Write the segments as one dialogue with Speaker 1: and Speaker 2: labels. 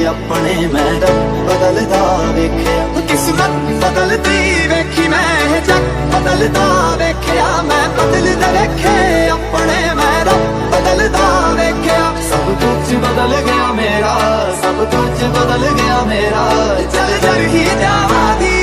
Speaker 1: अपने मैं रब बदलदा वेख्या, किस्मत बदलदी वेखी मैं जग बदलदा वेख्या, मैं बदलदा वेखे अपने मैं रब बदलदा वेख्या। सब कुछ बदल गया मेरा, सब कुछ बदल गया मेरा, चल चल ही जावा दी।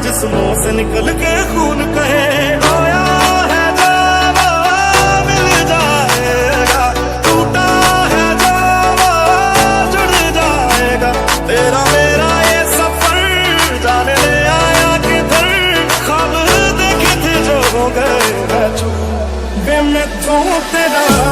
Speaker 2: जिस्मों से निकल के खून कहे आया है जो वो मिल जाएगा, टूटा है जो वो जुड़ जाएगा। तेरा मेरा ये सफर जाने ले आया किधर, ख्वाब देखे थे जो हो गए वे मैं तो तेरा